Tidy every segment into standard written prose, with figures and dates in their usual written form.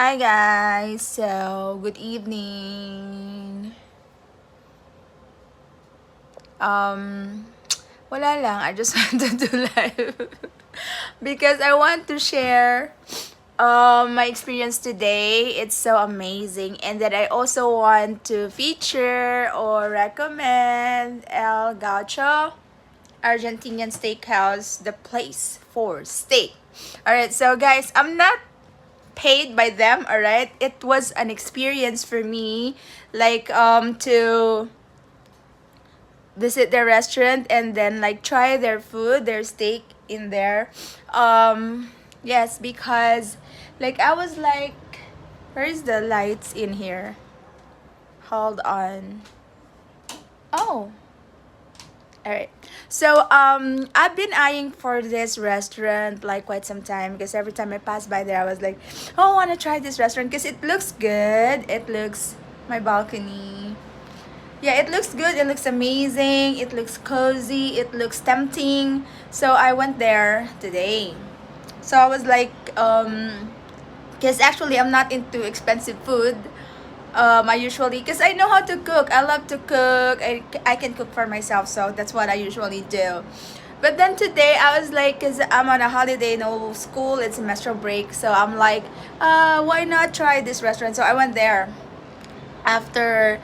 Hi guys, so good evening. Um, wala lang, I just want to do live because I want to share my experience today. It's so amazing, and then I also want to feature or recommend El Gaucho, Argentinian Steakhouse, the place for steak. All right, so guys, I'm not paid by them, all right? It was an experience for me, like to visit their restaurant and then like try their food, their steak in there. Yes, because like I was like, where's the lights in here? Hold on. Oh, all right. So I've been eyeing for this restaurant like quite some time because every time I pass by there I was like, "Oh, I want to try this restaurant because it looks good. It looks my balcony. Yeah, it looks good. It looks amazing. It looks cozy. It looks tempting." So I went there today. So I was like because actually I'm not into expensive food. I usually, because I know how to cook. I love to cook. I can cook for myself, so that's what I usually do. But then today I was like, because I'm on a holiday, no school, it's semester break, so I'm like, why not try this restaurant? So I went there after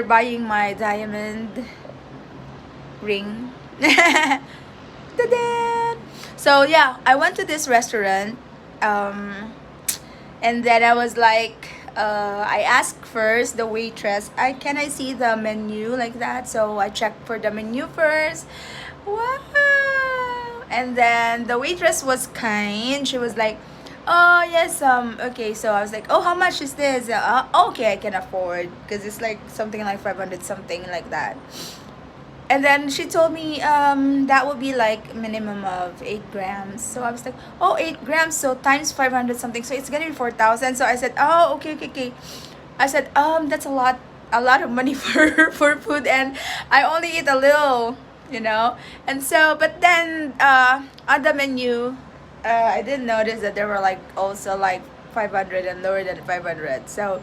buying my diamond ring. Ta-da! So yeah, I went to this restaurant. And then I was like, I asked first the waitress, can I see the menu like that? So I checked for the menu first. Wow! And then the waitress was kind. She was like, oh yes, okay. So I was like, oh, how much is this? Okay, I can afford because it's like something like 500 something like that. And then she told me that would be like minimum of 8 grams. So I was like, oh, 8 grams, so times 500 something, so it's gonna be 4,000. So I said, oh, okay, okay, okay. I said, that's a lot of money for food, and I only eat a little, you know. And so, but then on the menu, I didn't notice that there were like also like 500 and lower than 500. So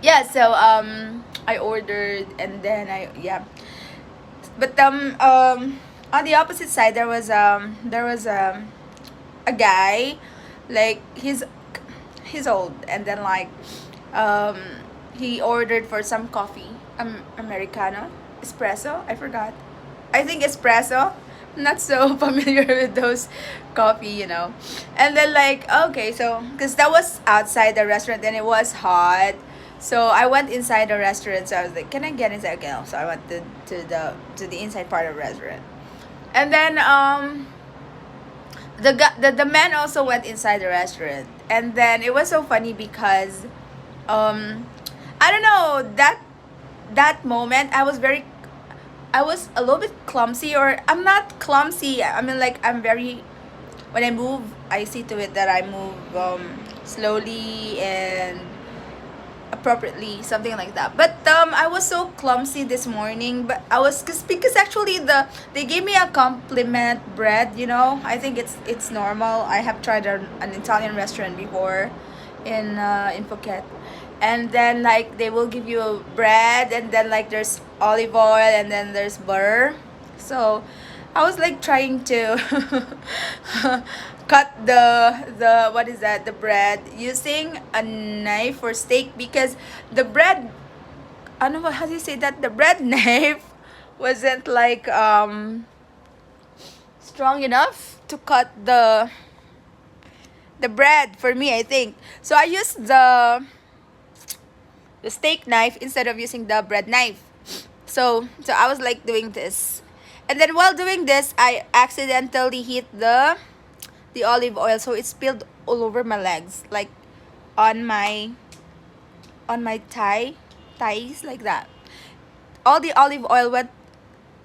yeah, so I ordered, and then I yeah, but on the opposite side there was a guy, like he's old, and then like um he ordered for some coffee, americano, espresso, I forgot, I think espresso. I'm not so familiar with those coffee, you know. And then like, okay, so because that was outside the restaurant and it was hot, so I went inside the restaurant. So I was like, can I get inside? Okay, no. So I went to the inside part of the restaurant. And then the man also went inside the restaurant. And then it was so funny because um I don't know, that moment I was a little bit clumsy, or I'm not clumsy. I mean, like, I'm very, when I move, I see to it that I move slowly and appropriately, something like that. But I was so clumsy this morning. But I was, because actually they gave me a compliment bread. You know, I think it's normal. I have tried an Italian restaurant before in Phuket, and then like they will give you bread, and then like there's olive oil, and then there's butter. So I was like trying to cut the what is that, the bread, using a knife for steak, because the bread, I don't know how do you say that, the bread knife wasn't like strong enough to cut the bread for me, I think. So I used the steak knife instead of using the bread knife. So I was like doing this. And then while doing this, I accidentally hit the olive oil, so it spilled all over my legs, like on my thighs, like that. All the olive oil went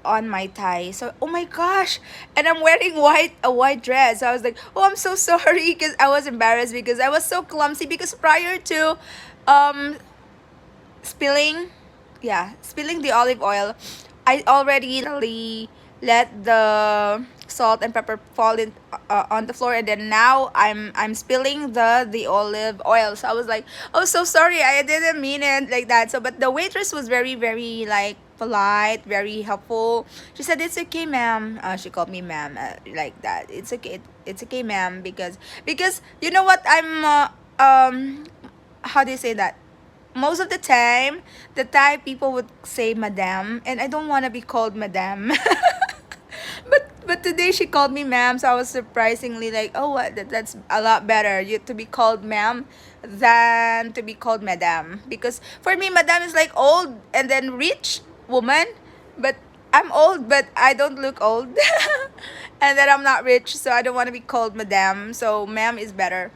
on my thigh. So oh my gosh, and I'm wearing a white dress. So I was like, oh, I'm so sorry, because I was embarrassed because I was so clumsy, because prior to um spilling, yeah, spilling the olive oil, I already let the salt and pepper fall in on the floor, and then now I'm spilling the olive oil. So I was like, oh, so sorry, I didn't mean it like that. So but the waitress was very very like polite, very helpful. She said it's okay, ma'am. She called me ma'am, like that. It's okay, it's okay, ma'am, because you know what, I'm how do you say that, most of the time the Thai people would say madam, and I don't want to be called madam. But today she called me ma'am, so I was surprisingly like, oh, what, that's a lot better, you to be called ma'am than to be called madam, because for me madam is like old and then rich woman, but I'm old but I don't look old. And then I'm not rich, so I don't want to be called madam, so ma'am is better.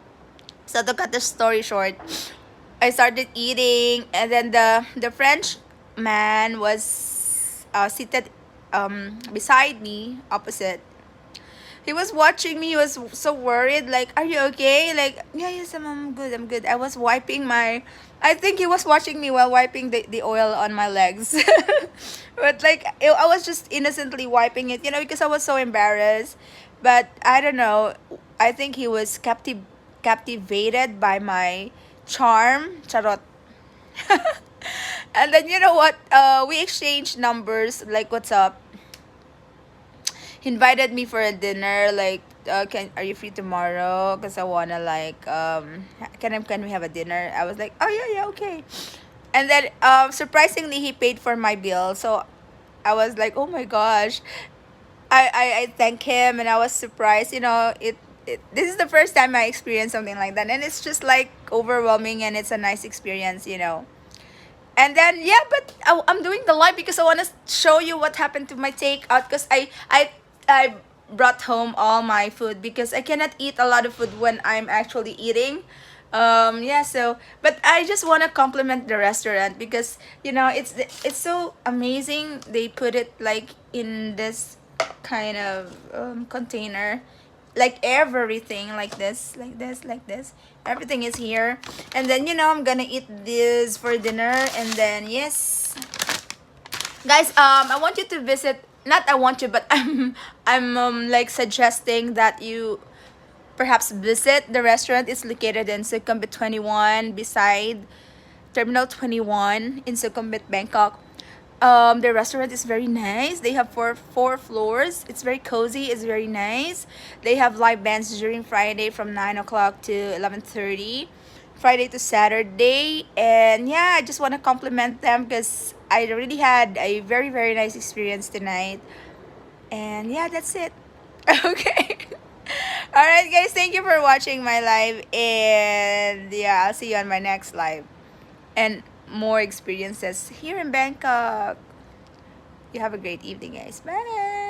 So to cut the story short, I started eating, and then the French man was seated beside me, opposite. He was watching me. He was so worried. Like, are you okay? Like, yeah, yes, I'm good. I'm good. I was wiping my. I think he was watching me while wiping the oil on my legs. But like, I was just innocently wiping it, because I was so embarrassed. But I don't know. I think he was captivated by my charm. Charot. And then you know what? We exchanged numbers. Like, what's up? He invited me for a dinner. Like, are you free tomorrow? Cause I wanna like can we have a dinner? I was like, oh yeah, yeah, okay. And then surprisingly he paid for my bill. So I was like, oh my gosh. I thank him, and I was surprised. This is the first time I experienced something like that, and it's just like overwhelming, and it's a nice experience. And then yeah, but I'm doing the live because I want to show you what happened to my takeout, because I brought home all my food because I cannot eat a lot of food when I'm actually eating. Yeah, so but I just want to compliment the restaurant because it's so amazing. They put it like in this kind of container, like everything like this, like this, like this, everything is here. And then I'm gonna eat this for dinner. And then yes, guys, I want you to visit, not I want you, but I'm like suggesting that you perhaps visit the restaurant. It's located in Sukhumvit 21, beside Terminal 21 in Sukhumvit, Bangkok. The restaurant is very nice. They have four floors. It's very cozy. It's very nice. They have live bands during Friday from 9 o'clock to 11:30, Friday to Saturday. And yeah, I just want to compliment them because I really had a very very nice experience tonight. And yeah, that's it. Okay. All right, guys. Thank you for watching my live. And yeah, I'll see you on my next live. And more experiences here in Bangkok. You have a great evening, guys. Bye.